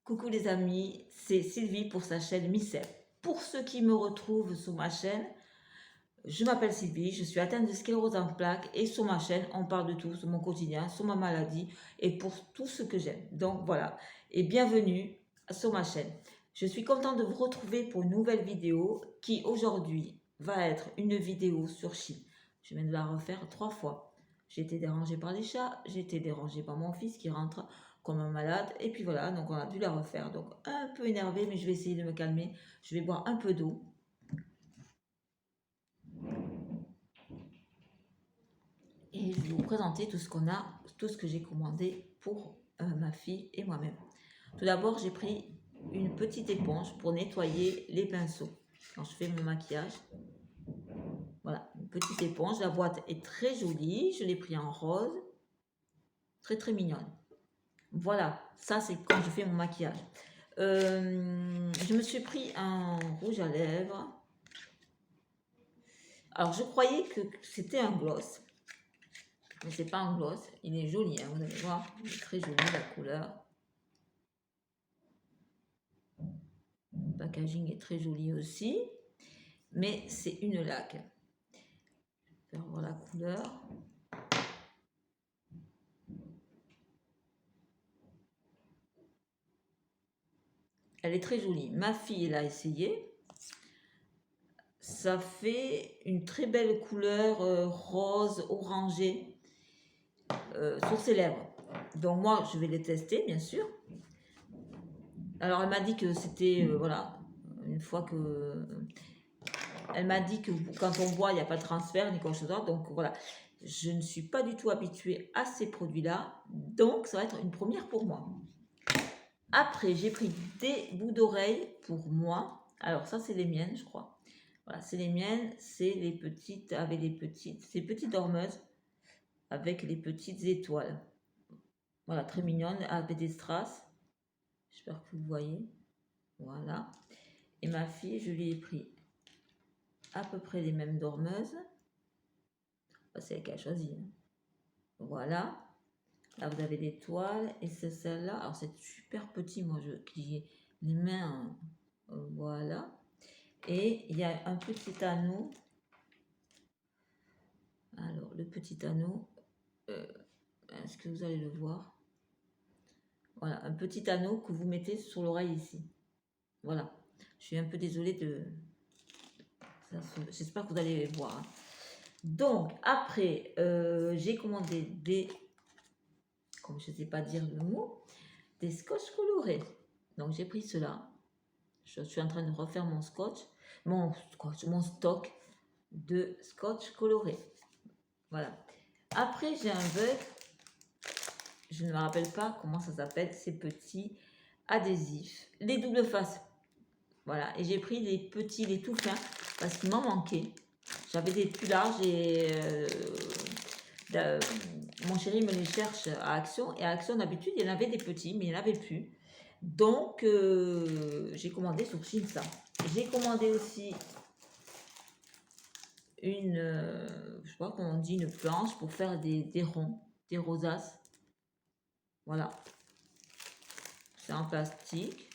Coucou les amis, c'est Sylvie pour sa chaîne Micelle. Pour ceux qui me retrouvent sur ma chaîne, je m'appelle Sylvie, je suis atteinte de sclérose en plaques et sur ma chaîne, on parle de tout, sur mon quotidien, sur ma maladie et pour tout ce que j'aime. Donc voilà, et bienvenue sur ma chaîne. Je suis contente de vous retrouver pour une nouvelle vidéo qui aujourd'hui va être une vidéo sur Chine. Je viens de la refaire 3 fois. J'ai été dérangée par les chats, j'ai été dérangée par mon fils qui rentre comme un malade. Et puis voilà, donc on a dû la refaire. Donc un peu énervée, mais je vais essayer de me calmer. Je vais boire un peu d'eau. Et je vais vous présenter tout ce qu'on a, tout ce que j'ai commandé pour ma fille et moi-même. Tout d'abord, j'ai pris une petite éponge pour nettoyer les pinceaux. Quand je fais mon maquillage, voilà, une petite éponge. La boîte est très jolie. Je l'ai pris en rose. Très très mignonne. Voilà, ça c'est quand je fais mon maquillage. Je me suis pris un rouge à lèvres. Alors je croyais que c'était un gloss. Mais c'est pas un gloss. Il est joli, hein, vous allez voir. Il est très joli la couleur. Le packaging est très joli aussi. Mais c'est une laque. Je vais faire voir la couleur. Elle est très jolie. Ma fille l'a essayé. Ça fait une très belle couleur rose orangée sur ses lèvres. Donc moi, je vais les tester, bien sûr. Alors elle m'a dit que c'était, voilà, une fois que... Elle m'a dit que quand on boit, il n'y a pas de transfert ni quoi que ce soit. Donc voilà, je ne suis pas du tout habituée à ces produits-là. Donc ça va être une première pour moi. Après, j'ai pris des bouts d'oreilles pour moi. Alors ça, c'est les miennes, je crois. Voilà, c'est les miennes. C'est les petites, avec les petites, ces petites dormeuses avec les petites étoiles. Voilà, très mignonne, avec des strass. J'espère que vous voyez. Voilà. Et ma fille, je lui ai pris à peu près les mêmes dormeuses. C'est elle qui a choisi. Hein. Voilà. Là, vous avez l'étoile. Et c'est celle-là. Alors, c'est super petit. Moi, qui ai les mains. Voilà. Et il y a un petit anneau. Alors, le petit anneau. Est-ce que vous allez le voir? Voilà. Un petit anneau que vous mettez sur l'oreille ici. Voilà. Je suis un peu désolée de... J'espère que vous allez voir. Hein. Donc, après, j'ai commandé des... Comme je ne sais pas dire le mot, des scotch colorés. Donc, j'ai pris cela. Je suis en train de refaire mon scotch, mon stock de scotch coloré. Voilà. Après, j'ai un bug. Je ne me rappelle pas comment ça s'appelle, ces petits adhésifs. Les doubles faces. Voilà. Et j'ai pris les petits, les tout fins, parce qu'il m'en manquait. J'avais des plus larges et mon chéri me les cherche à Action. Et à Action, d'habitude, il y en avait des petits, mais il n'y en avait plus. Donc, j'ai commandé sur Chine ça. J'ai commandé aussi une, je sais pas comment on dit, une planche pour faire des ronds, des rosaces. Voilà. C'est en plastique.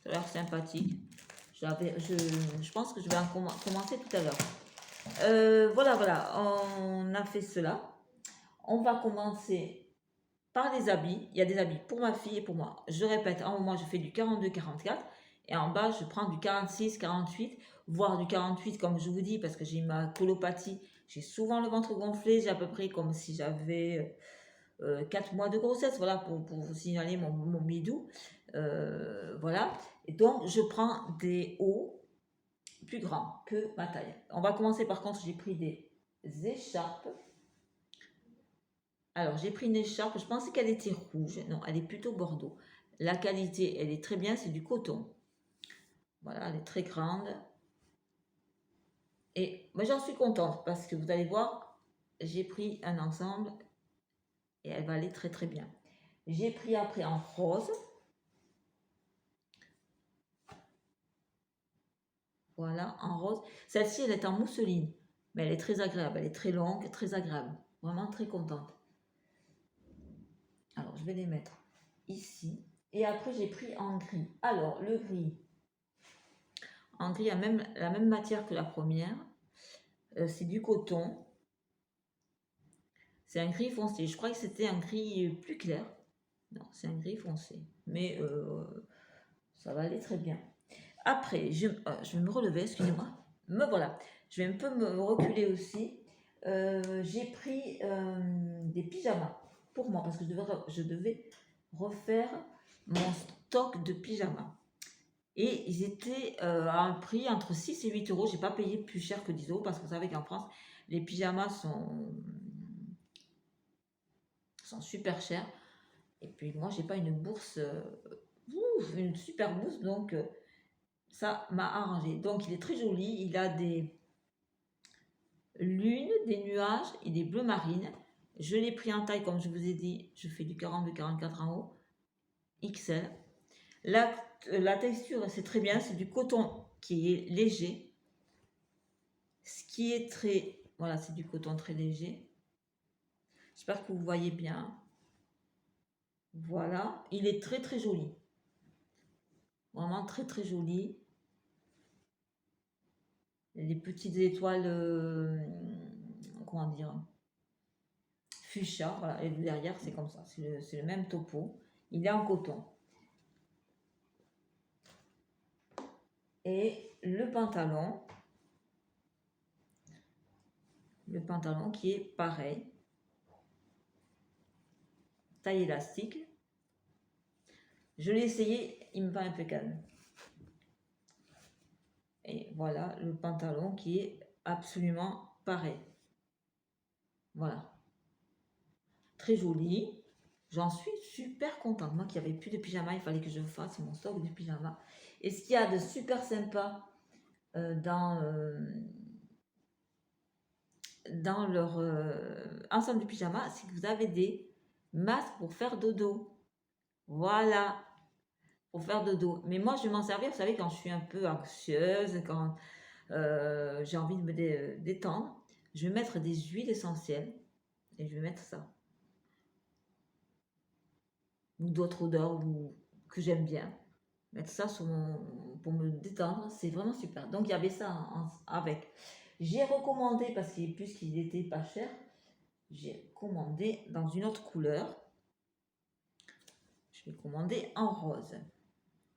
Ça a l'air sympathique. Je pense que je vais en commencer tout à l'heure. Voilà, on a fait cela. On va commencer par les habits. Il y a des habits pour ma fille et pour moi. Je répète, en haut, moi, je fais du 42-44. Et en bas, je prends du 46-48, voire du 48, comme je vous dis, parce que j'ai ma colopathie. J'ai souvent le ventre gonflé. J'ai à peu près comme si j'avais 4 mois de grossesse. Voilà, pour vous signaler mon bidou. Voilà. Et donc, je prends des hauts plus grands que ma taille. On va commencer par contre, j'ai pris des écharpes. Alors, j'ai pris une écharpe, je pensais qu'elle était rouge. Non, elle est plutôt bordeaux. La qualité, elle est très bien, c'est du coton. Voilà, elle est très grande. Et moi, j'en suis contente parce que vous allez voir, j'ai pris un ensemble et elle va aller très très bien. J'ai pris après en rose. Voilà, en rose. Celle-ci, elle est en mousseline, mais elle est très agréable. Elle est très longue, très agréable. Vraiment très contente. Alors, je vais les mettre ici. Et après, j'ai pris en gris. Alors, le gris, en gris, la même matière que la première. C'est du coton. C'est un gris foncé. Je crois que c'était un gris plus clair. Non, c'est un gris foncé. Mais ça va aller très bien. Après, je vais me relever, excusez-moi. Me voilà. Je vais un peu me reculer aussi. J'ai pris des pyjamas pour moi parce que je devais refaire mon stock de pyjamas. Et ils étaient à un prix entre 6 et 8 euros. J'ai pas payé plus cher que 10 euros parce que vous savez qu'en France, les pyjamas sont super chers. Et puis moi, j'ai pas une bourse, une super bourse, donc ça m'a arrangé. Donc il est très joli. Il a des lunes, des nuages et des bleus marines. Je l'ai pris en taille, comme je vous ai dit. Je fais du 42-44 en haut. XL. La texture, c'est très bien. C'est du coton qui est léger. Ce qui est très... Voilà, c'est du coton très léger. J'espère que vous voyez bien. Voilà. Il est très très joli. Vraiment très très joli. Les petites étoiles... comment dire, fuchsia, voilà, et derrière c'est comme ça, c'est le même topo, il est en coton. Et le pantalon qui est pareil, taille élastique. Je l'ai essayé, il me va impeccable. Et voilà le pantalon qui est absolument pareil. Voilà. Très joli. J'en suis super contente. Moi qui n'avais plus de pyjama, il fallait que je fasse mon stock de pyjama. Et ce qu'il y a de super sympa dans leur ensemble de pyjama, c'est que vous avez des masques pour faire dodo. Voilà, pour faire dodo. Mais moi, je vais m'en servir, vous savez, quand je suis un peu anxieuse, quand j'ai envie de me détendre, je vais mettre des huiles essentielles et je vais mettre ça. Ou d'autres odeurs que j'aime bien. Mettre ça pour me détendre, c'est vraiment super. Donc, il y avait ça avec. J'ai recommandé, parce qu'il puisqu'il était pas cher, j'ai commandé dans une autre couleur. Je vais commander en rose.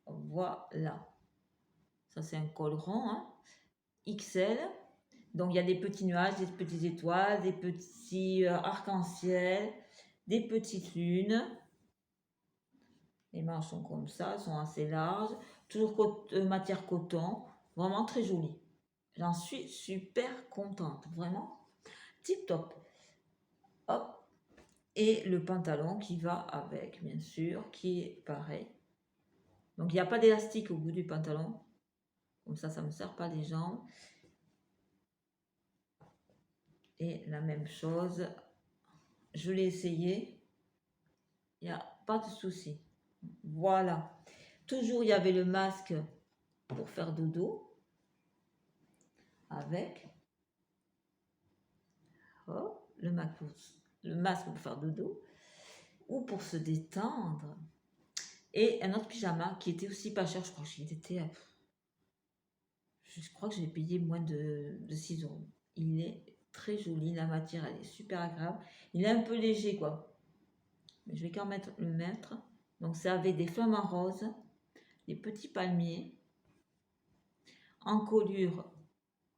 Voilà. Ça, c'est un col rond, hein. XL. Donc, il y a des petits nuages, des petites étoiles, des petits arcs-en-ciel, des petites lunes. Les manches sont comme ça, sont assez larges. Toujours matière coton. Vraiment très joli. J'en suis super contente. Vraiment. Tip top. Hop. Et le pantalon qui va avec, bien sûr, qui est pareil. Donc, il n'y a pas d'élastique au bout du pantalon. Comme ça ne me sert pas les jambes. Et la même chose, je l'ai essayé. Il n'y a pas de souci. Voilà. Toujours, il y avait le masque pour faire dodo. Avec. Oh, le masque pour faire dodo. Ou pour se détendre. Et un autre pyjama qui était aussi pas cher. Je crois que je l'ai payé moins de 6 euros. Il est très joli. La matière, elle est super agréable. Il est un peu léger, quoi. Mais je vais quand même le mettre. Donc, c'est avec des flammes en rose, des petits palmiers, encolure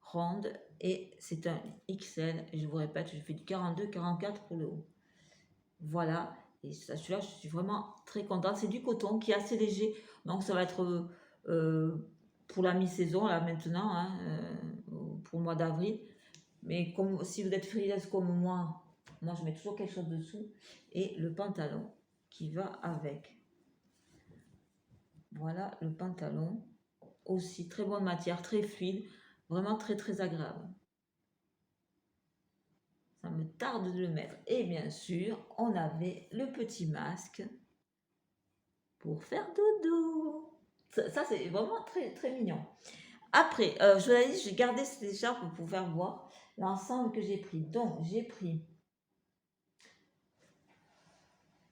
ronde. Et c'est un XL. Et je vous répète, je fais du 42-44 pour le haut. Voilà. Et celui-là, je suis vraiment très contente. C'est du coton qui est assez léger. Donc, ça va être pour la mi-saison, là, maintenant, hein, pour le mois d'avril. Mais comme si vous êtes freelance comme moi, je mets toujours quelque chose dessous. Et le pantalon qui va avec. Voilà le pantalon. Aussi, très bonne matière, très fluide. Vraiment très, très agréable. Ça me tarde de le mettre. Et bien sûr, on avait le petit masque pour faire dodo. Ça c'est vraiment très, très mignon. Après, je vous ai dit, j'ai gardé cette écharpe pour vous faire voir l'ensemble que j'ai pris. Donc, j'ai pris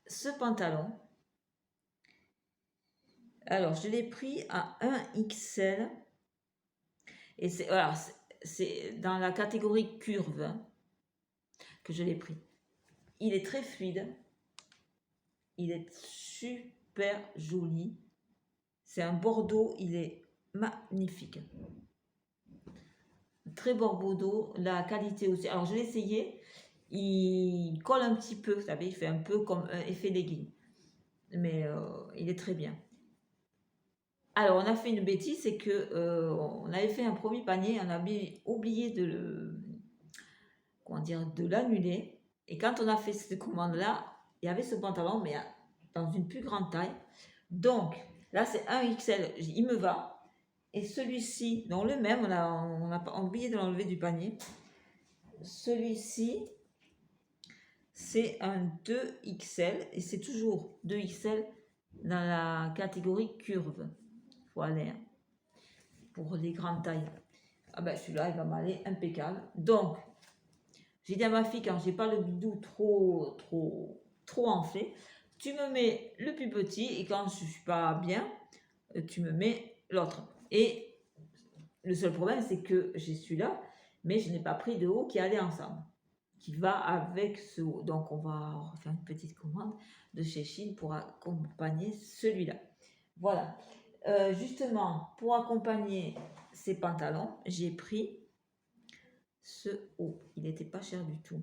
ce pantalon Alors, je l'ai pris à 1 XL. Et c'est voilà, c'est dans la catégorie curve hein, que je l'ai pris. Il est très fluide. Il est super joli. C'est un bordeaux, il est magnifique. Très bon bordeaux, la qualité aussi. Alors, je l'ai essayé. Il colle un petit peu, vous savez, il fait un peu comme un effet legging. Mais il est très bien. Alors, on a fait une bêtise, c'est que on avait fait un premier panier, on avait oublié de le, comment dire, de l'annuler. Et quand on a fait cette commande-là, il y avait ce pantalon, mais dans une plus grande taille. Donc, là, c'est un XL, il me va. Et celui-ci, donc le même, on a oublié de l'enlever du panier. Celui-ci, c'est un 2XL, et c'est toujours 2XL dans la catégorie curve. Voilà, pour les grandes tailles. Ah ben celui-là, il va m'aller impeccable. Donc, j'ai dit à ma fille, quand j'ai pas le bidou trop enflé, tu me mets le plus petit et quand je suis pas bien, tu me mets l'autre. Et le seul problème, c'est que j'ai celui-là, mais je n'ai pas pris de haut qui allait ensemble, qui va avec ce haut. Donc, on va faire une petite commande de chez Chine pour accompagner celui-là. Voilà. Justement, pour accompagner ces pantalons, j'ai pris ce haut. Il n'était pas cher du tout.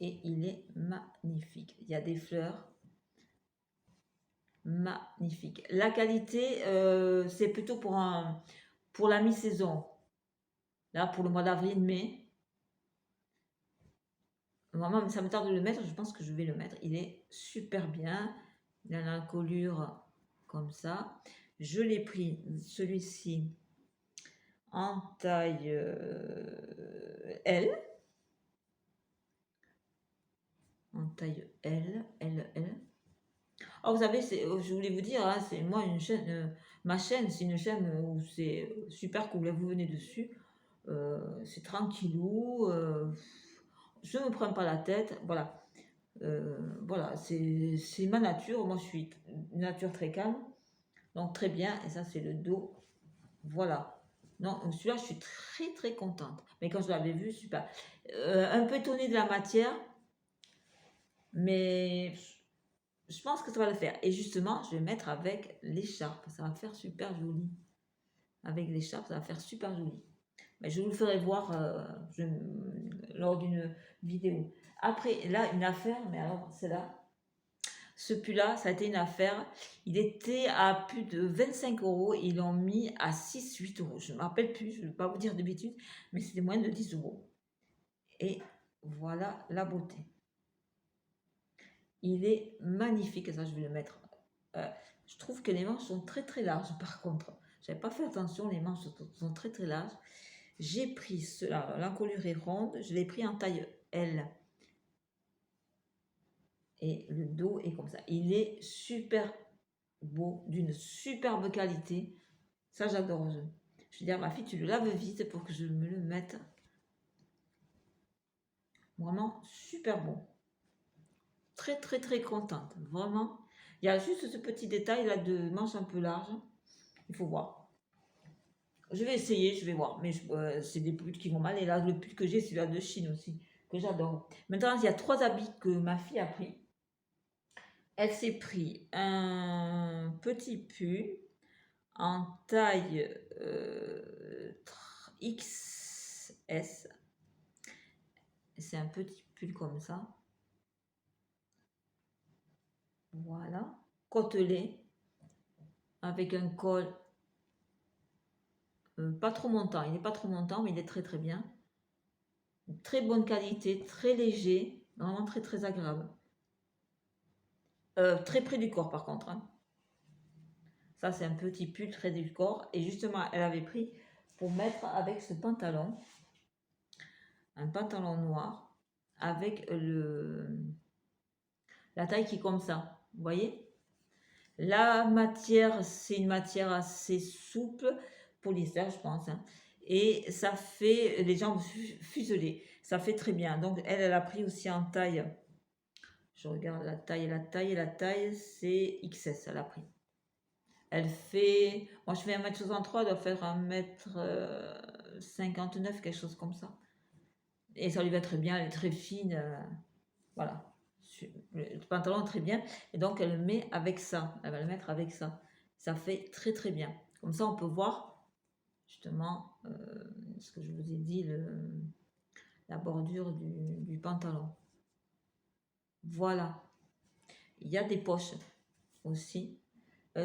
Et il est magnifique. Il y a des fleurs. Magnifique. La qualité, c'est plutôt pour la mi-saison. Là, pour le mois d'avril-mai. Vraiment, ça me tarde de le mettre. Je pense que je vais le mettre. Il est super bien. Il a la collure comme ça. Je l'ai pris, celui-ci, en taille L. En taille L. Oh, vous savez, je voulais vous dire, hein, c'est moi une chaîne, ma chaîne, c'est une chaîne où c'est super cool. Là, vous venez dessus, c'est tranquillou, je ne me prends pas la tête, voilà. Voilà, c'est ma nature. Moi, je suis une nature très calme, donc très bien. Et ça, c'est le dos, voilà. Non, celui-là, je suis très très contente. Mais quand je l'avais vu, super. Un peu étonnée de la matière, mais je pense que ça va le faire. Et justement, je vais mettre avec l'écharpe. Ça va faire super joli. Avec l'écharpe, ça va faire super joli. Mais je vous le ferai voir lors d'une vidéo. Après, là, une affaire, mais alors, c'est là. Ce pull-là, ça a été une affaire. Il était à plus de 25 euros. Ils l'ont mis à 6-8 euros. Je ne me rappelle plus, je ne vais pas vous dire de bêtises, mais c'était moins de 10 euros. Et voilà la beauté. Il est magnifique, ça je vais le mettre. Je trouve que les manches sont très très larges par contre. J'avais pas fait attention, les manches sont très très larges. J'ai pris cela, l'encolure est ronde, je l'ai pris en taille L. Et le dos est comme ça. Il est super beau, d'une superbe qualité. Ça j'adore. Je vais dire à ma fille, tu le laves vite pour que je me le mette. Vraiment super bon. Très très très contente, vraiment. Il y a juste ce petit détail là de manche un peu large. Il faut voir. Je vais essayer, je vais voir. Mais c'est des pulls qui vont mal. Et là, le pull que j'ai, c'est celui-là de Chine aussi, que j'adore. Maintenant, il y a 3 habits que ma fille a pris. Elle s'est pris un petit pull en taille XS. C'est un petit pull comme ça. Voilà. Côtelé. Avec un col pas trop montant. Il n'est pas trop montant, mais il est très très bien. Très bonne qualité, très léger. Vraiment très très agréable. Très près du corps par contre. Hein. Ça c'est un petit pull très du corps. Et justement, elle avait pris pour mettre avec ce pantalon. Un pantalon noir. Avec la taille qui est comme ça. Vous voyez? La matière, c'est une matière assez souple. Polyester, je pense. Hein. Et ça fait les jambes fuselées. Ça fait très bien. Donc elle a pris aussi en taille. Je regarde la taille, c'est XS, elle a pris. Elle fait, moi je fais 1m63, elle doit faire 1m59, quelque chose comme ça. Et ça lui va très bien, elle est très fine, voilà. Le pantalon est très bien, et donc elle le met avec ça, elle va le mettre avec ça. Ça fait très très bien. Comme ça, on peut voir justement ce que je vous ai dit, la bordure du pantalon. Voilà. Il y a des poches aussi.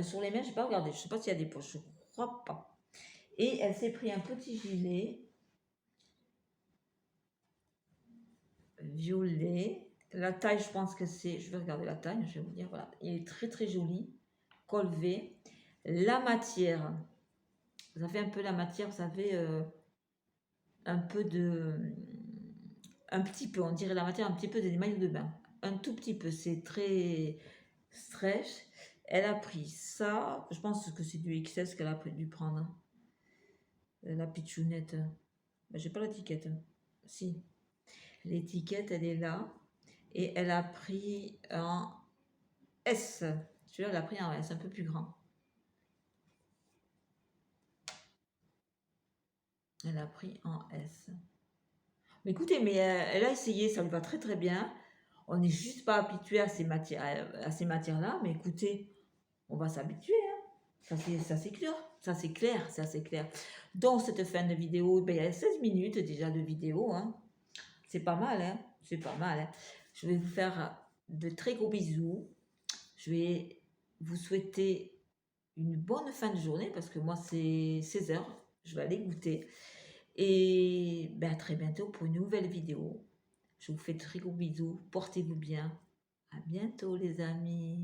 Sur les mains, je n'ai pas regardé. Je ne sais pas s'il y a des poches. Je ne crois pas. Et elle s'est pris un petit gilet violet. La taille, je pense que c'est... Je vais regarder la taille, je vais vous dire. Voilà. Il est très très joli. Col V. La matière. Vous avez un peu la matière, vous savez, un peu de... Un petit peu, on dirait la matière un petit peu des maillots de bain. Un tout petit peu, c'est très stretch. Elle a pris ça, je pense que c'est du XS qu'elle a dû prendre. La pitchounette. Ben, j'ai pas l'étiquette. Si. L'étiquette, elle est là. Et elle a pris en S. Celui-là, elle a pris en S, un peu plus grand. Elle a pris en S. Mais écoutez, mais elle a essayé, ça lui va très très bien. On n'est juste pas habitué à ces matières-là, mais écoutez, on va s'habituer. Hein. Ça c'est clair, ça c'est clair, ça c'est clair. Dans cette fin de vidéo, ben, il y a 16 minutes déjà de vidéo. Hein. C'est pas mal, hein. C'est pas mal. Hein. Je vais vous faire de très gros bisous. Je vais vous souhaiter une bonne fin de journée parce que moi c'est 16 heures. Je vais aller goûter. Et ben, à très bientôt pour une nouvelle vidéo. Je vous fais de très gros bisous. Portez-vous bien. À bientôt les amis.